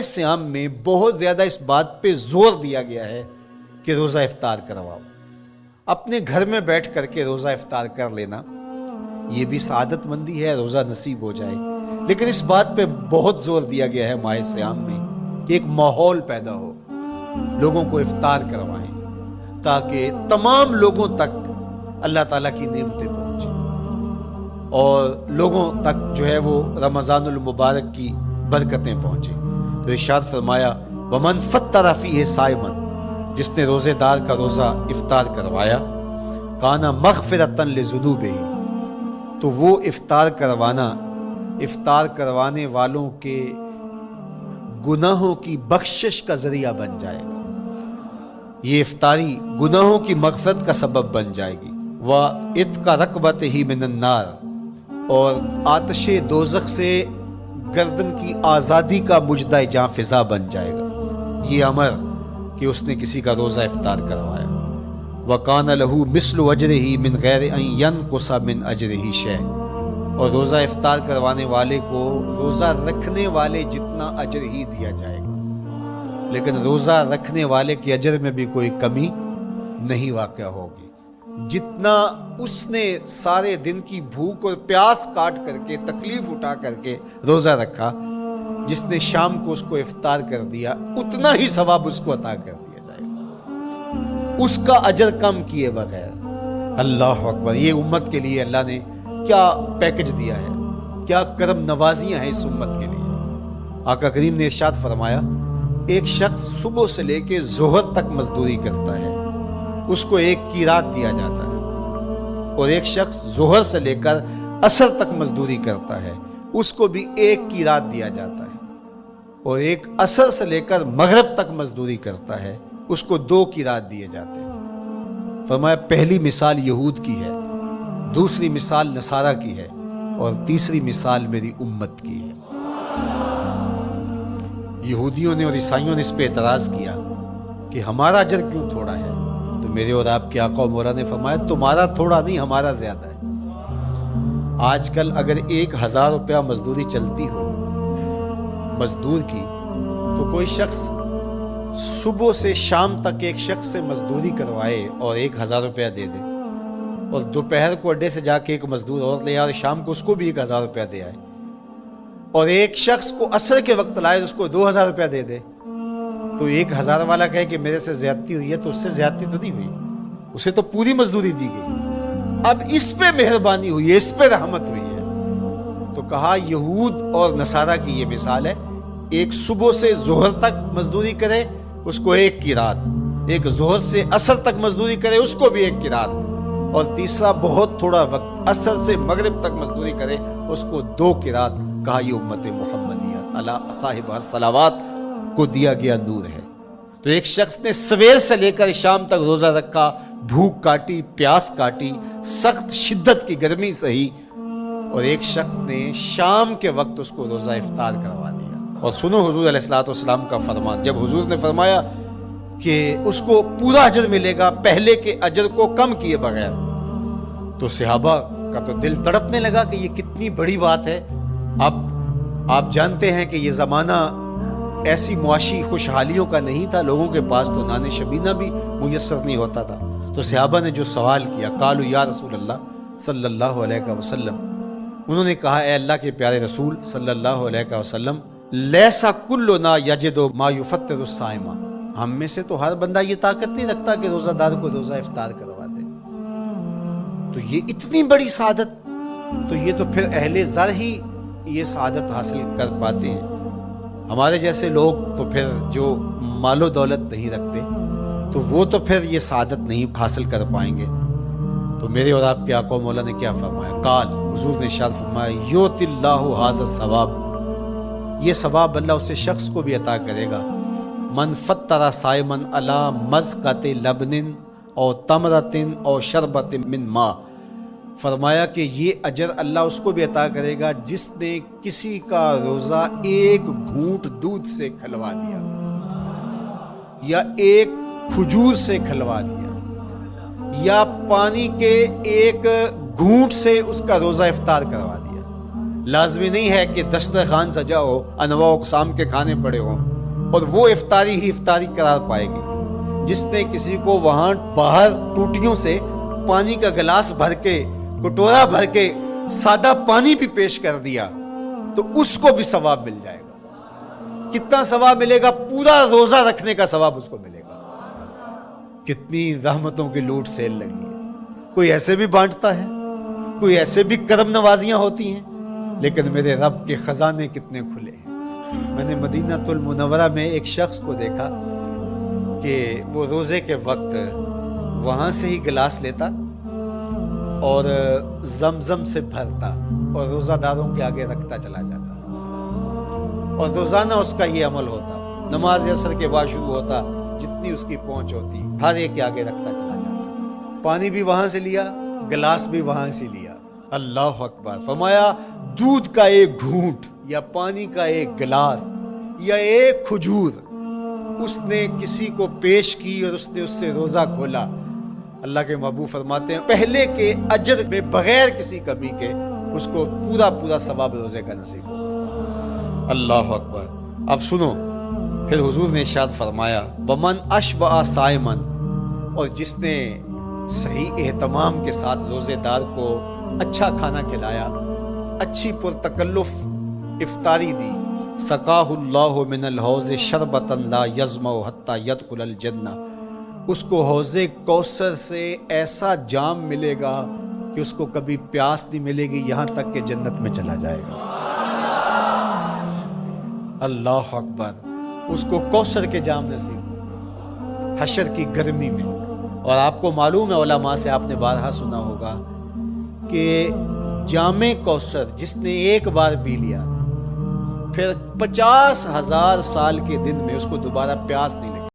صیام میں بہت زیادہ اس بات پہ زور دیا گیا ہے کہ روزہ افطار کرواؤ. اپنے گھر میں بیٹھ کر کے روزہ افطار کر لینا یہ بھی سعادت مندی ہے، روزہ نصیب ہو جائے. لیکن اس بات پہ بہت زور دیا گیا ہے ماہ صیام میں کہ ایک ماحول پیدا ہو، لوگوں کو افطار کروائیں تاکہ تمام لوگوں تک اللہ تعالیٰ کی نعمتیں پہنچیں اور لوگوں تک جو ہے وہ رمضان المبارک کی برکتیں پہنچیں. تو ارشاد فرمایا ومن فطر فیہ صائما، جس نے روزے دار کا روزہ افطار کروایا، کانا مغفرۃ لذنوبہ، تو وہ افطار کروانے والوں کے گناہوں کی بخشش کا ذریعہ بن جائے گا. یہ افطاری گناہوں کی مغفرت کا سبب بن جائے گی. وَعِتْقَ رَقْبَتِهِ مِنَ النَّارِ، اور آتش دوزخ سے گردن کی آزادی کا مجدہ جاں فضا بن جائے گا یہ امر کہ اس نے کسی کا روزہ افطار کروایا. وَقَانَ لَهُ مِثْلُ أَجْرِهِ مِنْ غَيْرِ أَنْ يَنْقُصَ مِنْ أَجْرِهِ شَيْءٌ، اور روزہ افطار کروانے والے کو روزہ رکھنے والے جتنا اجر ہی دیا جائے گا، لیکن روزہ رکھنے والے کے اجر میں بھی کوئی کمی نہیں واقع ہوگی. جتنا اس نے سارے دن کی بھوک اور پیاس کاٹ کر کے تکلیف اٹھا کر کے روزہ رکھا، جس نے شام کو اس کو افطار کر دیا اتنا ہی ثواب اس کو عطا کر دیا جائے گا، اس کا اجر کم کیے بغیر. اللہ اکبر! یہ امت کے لیے اللہ نے کیا پیکج دیا ہے، کیا کرم نوازیاں ہیں اس امت کے لیے. آقا کریم نے ارشاد فرمایا ایک شخص صبح سے لے کے ظہر تک مزدوری کرتا ہے، اس کو ایک قیراط دیا جاتا ہے، اور ایک شخص ظہر سے لے کر عصر تک مزدوری کرتا ہے، اس کو بھی ایک قیراط دیا جاتا ہے، اور ایک عصر سے لے کر مغرب تک مزدوری کرتا ہے، اس کو 2 قیراط دیے جاتے ہیں. فرمایا پہلی مثال یہود کی ہے، دوسری مثال نصارہ کی ہے، اور تیسری مثال میری امت کی ہے. یہودیوں نے اور عیسائیوں نے اس پہ اعتراض کیا کہ ہمارا اجر کیوں تھوڑا ہے، تو میرے اور آپ کے آقا و مولا نے فرمایا تمہارا تھوڑا نہیں، ہمارا زیادہ ہے. آج کل اگر 1000 روپیہ مزدوری چلتی ہو مزدور کی، تو کوئی شخص صبح سے شام تک ایک شخص سے مزدوری کروائے اور 1000 روپیہ دے دے، اور دوپہر کو اڈے سے جا کے ایک مزدور اور لے آئے اور شام کو اس کو بھی 1000 روپیہ دے آئے، اور ایک شخص کو عصر کے وقت لائے اس کو 2000 روپیہ دے دے، تو 1000 والا کہے کہ میرے سے زیادتی ہوئی ہے، تو اس سے زیادتی تو نہیں ہوئی، اسے تو پوری مزدوری دی گئی. اب اس پہ مہربانی ہوئی ہے، اس پہ رحمت ہوئی ہے. تو کہا یہود اور نصارہ کی یہ مثال ہے، ایک صبح سے ظہر تک مزدوری کرے اس کو 1 قیراط، ایک ظہر سے عصر تک مزدوری کرے اس کو بھی 1 قیراط، اور تیسرا بہت تھوڑا وقت عصر سے مغرب تک مزدوری کرے اس کو 2 قیراط. کہا یہ امت محمدیہ علی صاحب الصلوات کو دیا گیا نور ہے. تو ایک شخص نے سویر سے لے کر شام تک روزہ رکھا، بھوک کاٹی، پیاس کاٹی، سخت شدت کی گرمی سہی، اور ایک شخص نے شام کے وقت اس کو روزہ افطار کروا دیا. اور سنو حضور علیہ الصلوۃ والسلام کا فرمان، جب حضور نے فرمایا کہ اس کو پورا اجر ملے گا پہلے کے اجر کو کم کیے بغیر، تو صحابہ کا تو دل تڑپنے لگا کہ یہ کتنی بڑی بات ہے. اب آپ جانتے ہیں کہ یہ زمانہ ایسی معاشی خوشحالیوں کا نہیں تھا، لوگوں کے پاس تو نان شبینہ بھی میسر نہیں ہوتا تھا. تو صحابہ نے جو سوال کیا، قالوا یا رسول اللہ صلی اللہ علیہ وسلم، انہوں نے کہا اے اللہ کے پیارے رسول صلی اللہ علیہ وسلم، لیسا کلنا یجد ما یفطر الصائم، ہم میں سے تو ہر بندہ یہ طاقت نہیں رکھتا کہ روزہ دار کو روزہ افطار کروا دے. تو یہ اتنی بڑی سعادت، تو یہ تو پھر اہل زر ہی یہ سعادت حاصل کر پاتے ہیں. ہمارے جیسے لوگ تو پھر جو مال و دولت نہیں رکھتے تو وہ تو پھر یہ سعادت نہیں حاصل کر پائیں گے. تو میرے اور آپ کے آقا و مولا نے کیا فرمایا؟ قال، حضور نے ارشاد فرمایا یؤت اللہ ھذا الثواب، یہ ثواب اللہ اس شخص کو بھی عطا کرے گا، من فطر صائما علی مزقۃ لبن او تمرۃ او شربۃ من ماء. فرمایا کہ یہ اجر اللہ اس کو بھی عطا کرے گا جس نے کسی کا روزہ 1 گھونٹ دودھ سے کھلوا دیا، یا 1 کھجور سے کھلوا دیا، یا پانی کے 1 گھونٹ سے اس کا روزہ افطار کروا دیا. لازمی نہیں ہے کہ دسترخوان سجا ہو، انواع اقسام کے کھانے پڑے ہوں، اور وہ افطاری ہی افطاری قرار پائے گی۔ جس نے کسی کو وہاں باہر ٹوٹیوں سے پانی کا گلاس بھر کے، کٹورا بھر کے سادہ پانی بھی پیش کر دیا تو اس کو بھی ثواب مل جائے گا۔ کتنا ثواب ملے گا؟ پورا روزہ رکھنے کا ثواب اس کو ملے گا۔ کتنی رحمتوں کی لوٹ سیل لگی ہے۔ کوئی ایسے بھی بانٹتا ہے، کوئی ایسے بھی کرم نوازیاں ہوتی ہیں، لیکن میرے رب کے خزانے کتنے کھلے ہیں۔ میں نے مدینہ المنورہ میں ایک شخص کو دیکھا کہ وہ روزے کے وقت وہاں سے ہی گلاس لیتا اور زمزم سے بھرتا اور روزہ داروں کے آگے رکھتا چلا جاتا، اور روزانہ اس کا یہ عمل ہوتا۔ نماز عصر کے بعد شروع ہوتا، جتنی اس کی پہنچ ہوتی ہر ایک کے آگے رکھتا چلا جاتا۔ پانی بھی وہاں سے لیا، گلاس بھی وہاں سے لیا۔ اللہ اکبر! فرمایا دودھ کا ایک گھونٹ یا پانی کا ایک گلاس یا ایک کھجور اس نے کسی کو پیش کی اور اس نے اس سے روزہ کھولا، اللہ کے محبوب فرماتے ہیں پہلے کے اجر میں بغیر کسی کمی کے اس کو پورا پورا ثواب روزے کا نصیب ہو۔ اللہ اکبر! اب سنو، پھر حضور نے ارشاد فرمایا ومن اشبع صائمن، اور جس نے صحیح اہتمام کے ساتھ روزے دار کو اچھا کھانا کھلایا، اچھی پرتکلف افطاری دی، سقاہ اللہ من الحوض شربتا لا یظمأ حتی یدخل الجنہ، اس کو حوض کوثر سے ایسا جام ملے گا کہ اس کو کبھی پیاس نہیں ملے گی یہاں تک کہ جنت میں چلا جائے گا۔ اللہ اکبر! اس کو کوثر کے جام نصیب حشر کی گرمی میں۔ اور آپ کو معلوم ہے، علماء سے آپ نے بارہا سنا ہوگا کہ جام کوثر جس نے ایک بار پی لیا پھر 50,000 سال کے دن میں اس کو دوبارہ پیاس نہیں لگی۔